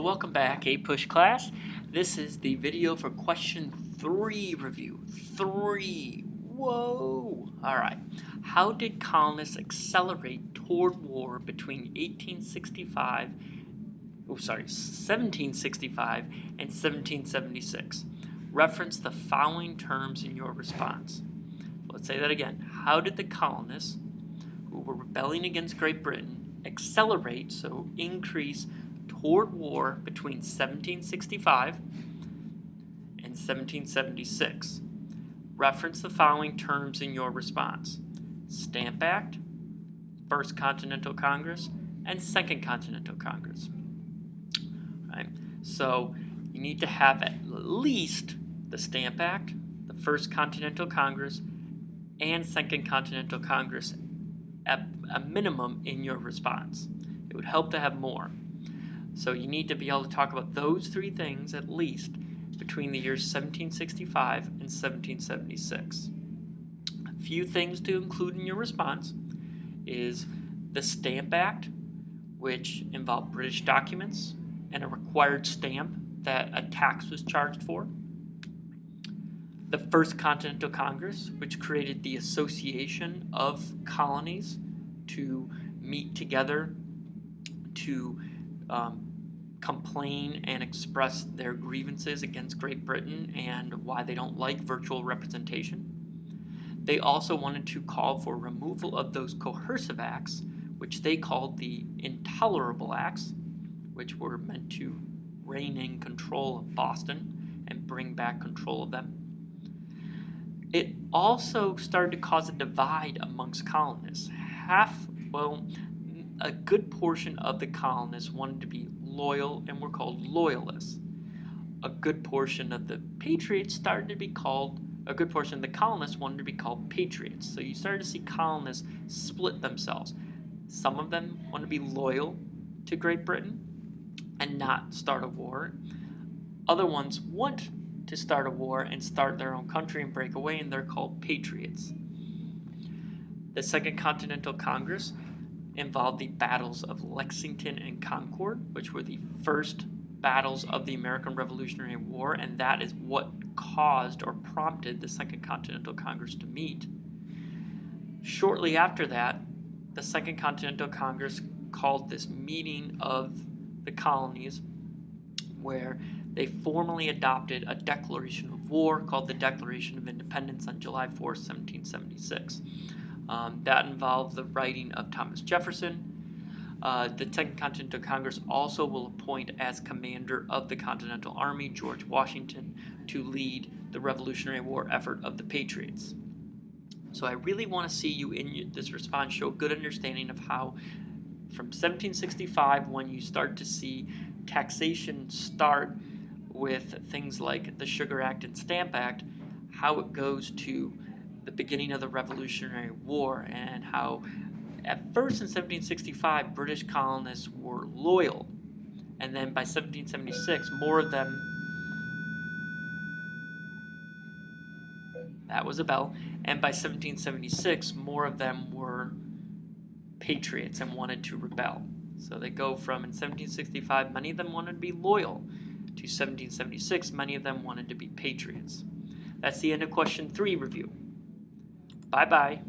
welcome back, A-Push class. This is the video for question 3 review. 3. Whoa! Alright. How did colonists accelerate toward war between 1765 and 1776? Reference the following terms in your response. Let's say that again. How did the colonists who were rebelling against Great Britain accelerate, so increase, toward war between 1765 and 1776? Reference the following terms in your response. Stamp Act, First Continental Congress, and Second Continental Congress. Right? So you need to have at least the Stamp Act, the First Continental Congress, and Second Continental Congress at a minimum in your response. It would help to have more. So you need to be able to talk about those three things at least between the years 1765 and 1776. A few things to include in your response is the Stamp Act, which involved British documents and a required stamp that a tax was charged for. The First Continental Congress, which created the Association of Colonies to meet together to complain and express their grievances against Great Britain and why they don't like virtual representation. They also wanted to call for removal of those coercive acts, which they called the Intolerable Acts, which were meant to rein in control of Boston and bring back control of them. It also started to cause a divide amongst colonists. A good portion of the colonists wanted to be loyal and were called loyalists. A good portion of the colonists wanted to be called patriots. So you started to see colonists split themselves. Some of them want to be loyal to Great Britain and not start a war. Other ones want to start a war and start their own country and break away, and they're called patriots. The Second Continental Congress involved the battles of Lexington and Concord, which were the first battles of the American Revolutionary War, and that is what caused or prompted the Second Continental Congress to meet. Shortly after that, the Second Continental Congress called this meeting of the colonies where they formally adopted a declaration of war called the Declaration of Independence on July 4, 1776. That involved the writing of Thomas Jefferson. The Second Continental Congress also will appoint as commander of the Continental Army George Washington to lead the Revolutionary War effort of the Patriots. So I really want to see you in this response show good understanding of how from 1765, when you start to see taxation start with things like the Sugar Act and Stamp Act, how it goes to the beginning of the Revolutionary War, and how at first in 1765 British colonists were loyal, and then by 1776 more of them, that was a bell, and by 1776 more of them were patriots and wanted to rebel. So they go from, in 1765 many of them wanted to be loyal, to 1776 many of them wanted to be patriots. That's the end of question 3 review. Bye-bye.